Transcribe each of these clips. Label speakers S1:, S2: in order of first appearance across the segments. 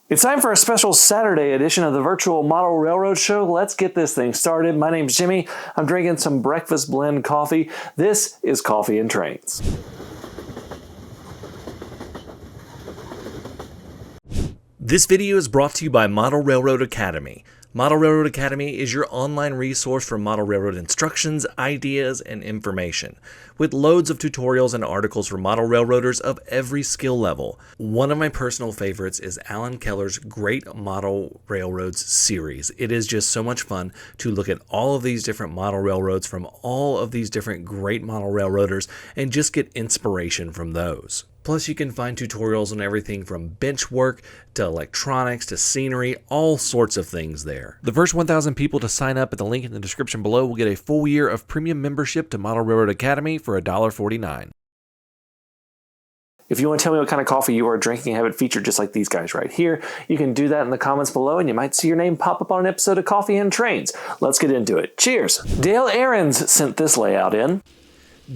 S1: It's time for a special Saturday edition of the Virtual Model Railroad Show. Let's get this thing started. My name's Jimmy. I'm drinking some breakfast blend coffee. This is Coffee and Trains.
S2: This video is brought to you by Model Railroad Academy. Model Railroad Academy is your online resource for model railroad instructions, ideas, and information, with loads of tutorials and articles for model railroaders of every skill level. One of my personal favorites is Alan Keller's Great Model Railroads series. It is just so much fun to look at all of these different model railroads from all of these different great model railroaders and just get inspiration from those. Plus, you can find tutorials on everything from bench work to electronics to scenery, all sorts of things there. The first 1,000 people to sign up at the link in the description below will get a full year of premium membership to Model Railroad Academy for $1.49.
S1: If you want to tell me what kind of coffee you are drinking and have it featured just like these guys right here, you can do that in the comments below and you might see your name pop up on an episode of Coffee and Trains. Let's get into it. Cheers! Dale Erens sent this layout in.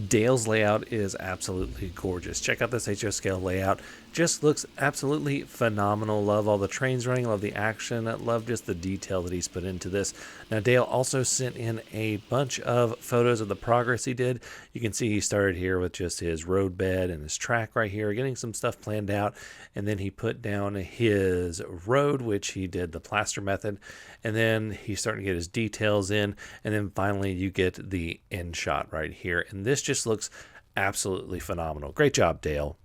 S2: Dale's layout is absolutely gorgeous. Check out this HO scale layout. Just looks absolutely phenomenal. Love all the trains running, love the action, love just the detail that he's put into this. Now Dale also sent in a bunch of photos of the progress he did. You can see he started here with just his road bed and his track right here, getting some stuff planned out, and then he put down his road, which he did the plaster method, and then he's starting to get his details in, and then finally you get the end shot right here, and this just looks absolutely phenomenal. Great job, Dale.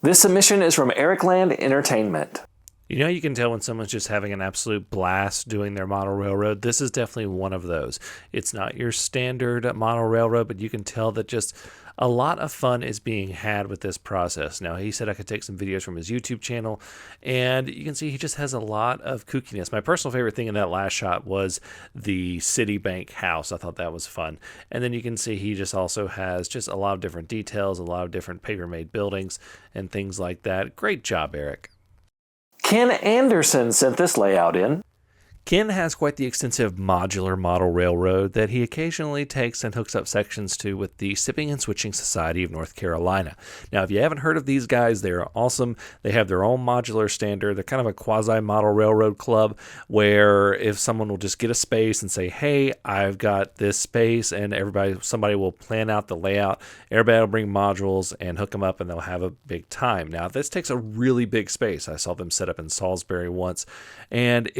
S1: This submission is from Ericland Entertainment.
S2: You know, you can tell when someone's just having an absolute blast doing their model railroad. This is definitely one of those. It's not your standard model railroad, but you can tell that just a lot of fun is being had with this process. Now, he said I could take some videos from his YouTube channel, and you can see he just has a lot of kookiness. My personal favorite thing in that last shot was the Citibank house. I thought that was fun. And then you can see he just also has just a lot of different details, a lot of different paper-made buildings and things like that. Great job, Eric.
S1: Ken Anderson sent this layout in.
S2: Ken has quite the extensive modular model railroad that he occasionally takes and hooks up sections to with the Sipping and Switching Society of North Carolina. Now, if you haven't heard of these guys, they're awesome. They have their own modular standard. They're kind of a quasi-model railroad club where if someone will just get a space and say, hey, I've got this space, and somebody will plan out the layout. Everybody will bring modules and hook them up, and they'll have a big time. Now, this takes a really big space. I saw them set up in Salisbury once, and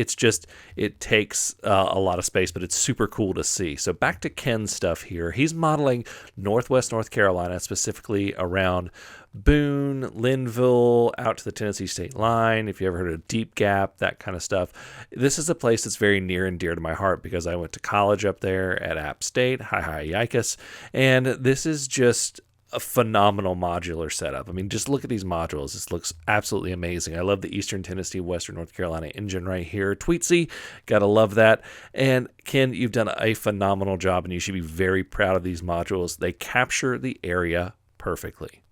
S2: it takes a lot of space, but it's super cool to see. So back to Ken's stuff here. He's modeling Northwest North Carolina, specifically around Boone, Linville, out to the Tennessee state line. If you ever heard of Deep Gap, that kind of stuff. This is a place that's very near and dear to my heart because I went to college up there at App State. Hi, yikes. And this is just a phenomenal modular setup. I mean, just look at these modules. This looks absolutely amazing. I love the Eastern Tennessee, Western North Carolina engine right here. Tweetsy, gotta love that. And Ken, you've done a phenomenal job, and you should be very proud of these modules. They capture the area perfectly.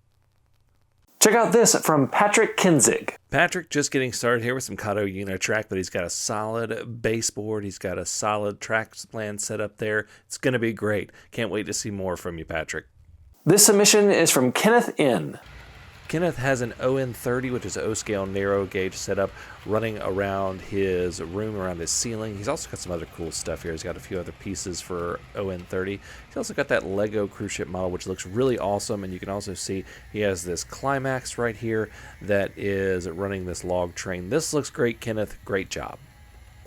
S1: Check out this from Patrick Kinzig.
S2: Patrick just getting started here with some Kato Unitrack, but he's got a solid baseboard. He's got a solid track plan set up there. It's going to be great. Can't wait to see more from you, Patrick.
S1: This submission is from Kenneth N.
S2: Kenneth has an ON30, which is an O-scale narrow gauge setup, running around his room, around his ceiling. He's also got some other cool stuff here. He's got a few other pieces for ON30. He's also got that Lego cruise ship model, which looks really awesome. And you can also see he has this Climax right here that is running this log train. This looks great, Kenneth. Great job.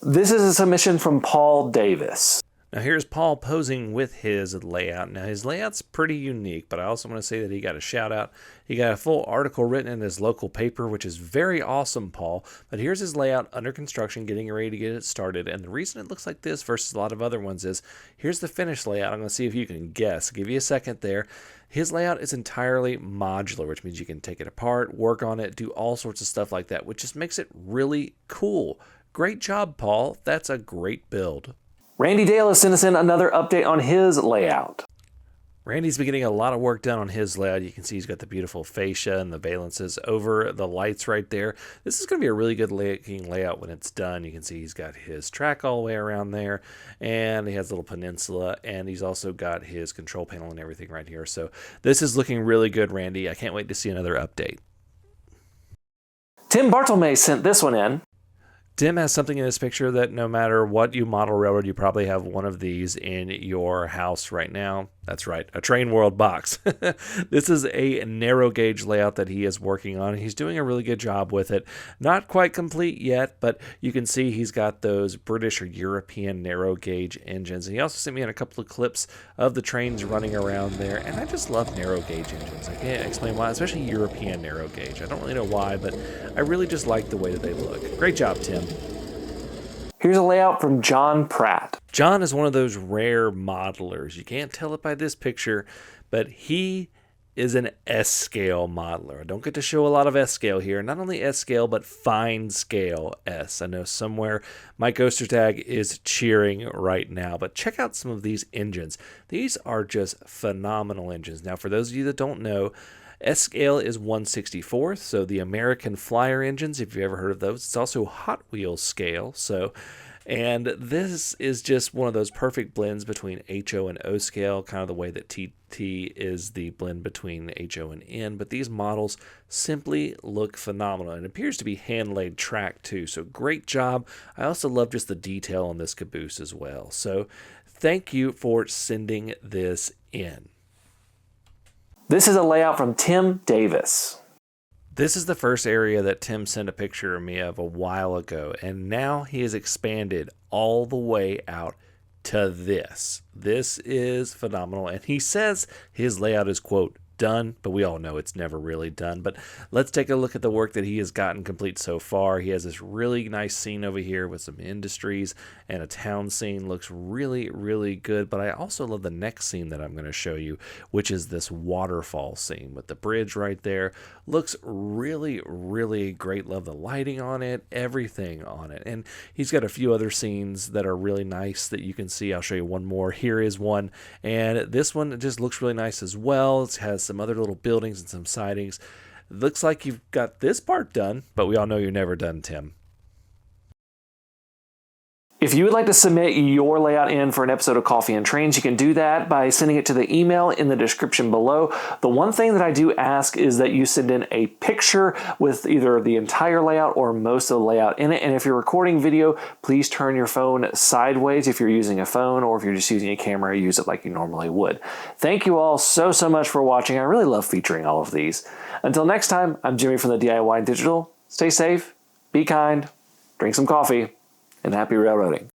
S1: This is a submission from Paul Davis.
S2: Now here's Paul posing with his layout. Now his layout's pretty unique, but I also want to say that he got a shout out. He got a full article written in his local paper, which is very awesome, Paul. But here's his layout under construction, getting ready to get it started. And the reason it looks like this versus a lot of other ones is, here's the finished layout. I'm going to see if you can guess. I'll give you a second there. His layout is entirely modular, which means you can take it apart, work on it, do all sorts of stuff like that, which just makes it really cool. Great job, Paul. That's a great build.
S1: Randy Dale has sent us in another update on his layout.
S2: Randy's been getting a lot of work done on his layout. You can see he's got the beautiful fascia and the valances over the lights right there. This is going to be a really good looking layout when it's done. You can see he's got his track all the way around there, and he has a little peninsula, and he's also got his control panel and everything right here. So this is looking really good, Randy. I can't wait to see another update.
S1: Tim Bartle sent this one in.
S2: Tim has something in this picture that no matter what you model railroad, you probably have one of these in your house right now. That's right, a Train World box. This is a narrow gauge layout that he is working on. He's doing a really good job with it. Not quite complete yet, but you can see he's got those British or European narrow gauge engines. And he also sent me in a couple of clips of the trains running around there. And I just love narrow gauge engines. I can't explain why, especially European narrow gauge. I don't really know why, but I really just like the way that they look. Great job, Tim.
S1: Here's a layout from John Pratt.
S2: John is one of those rare modelers. You can't tell it by this picture, but he is an S-scale modeler. I don't get to show a lot of S-scale here. Not only S-scale, but fine scale S. I know somewhere Mike Ostertag is cheering right now, but check out some of these engines. These are just phenomenal engines. Now, for those of you that don't know, S-scale is 1/64th, so the American Flyer engines, if you've ever heard of those. It's also Hot Wheels scale, and this is just one of those perfect blends between HO and O scale, kind of the way that TT is the blend between HO and N, but these models simply look phenomenal, and it appears to be hand-laid track too, so great job. I also love just the detail on this caboose as well, so thank you for sending this in.
S1: This is a layout from Tim Davis.
S2: This is the first area that Tim sent a picture of me of a while ago, and now he has expanded all the way out to this. This is phenomenal, and he says his layout is, quote, done, but we all know it's never really done. But let's take a look at the work that he has gotten complete so far. He has this really nice scene over here with some industries and a town scene. Looks really, really good. But I also love the next scene that I'm going to show you, which is this waterfall scene with the bridge right there. Looks really, really great. Love the lighting on it, everything on it. And he's got a few other scenes that are really nice that you can see. I'll show you one more. Here is one. And this one just looks really nice as well. It has some other little buildings and some sidings. Looks like you've got this part done, but we all know you're never done, Tim.
S1: If you would like to submit your layout in for an episode of Coffee and Trains, you can do that by sending it to the email in the description below. The one thing that I do ask is that you send in a picture with either the entire layout or most of the layout in it. And if you're recording video, please turn your phone sideways if you're using a phone, or if you're just using a camera, use it like you normally would. Thank you all so much for watching. I really love featuring all of these. Until next time, I'm Jimmy from the DIY Digital. Stay safe, be kind, drink some coffee, and happy railroading.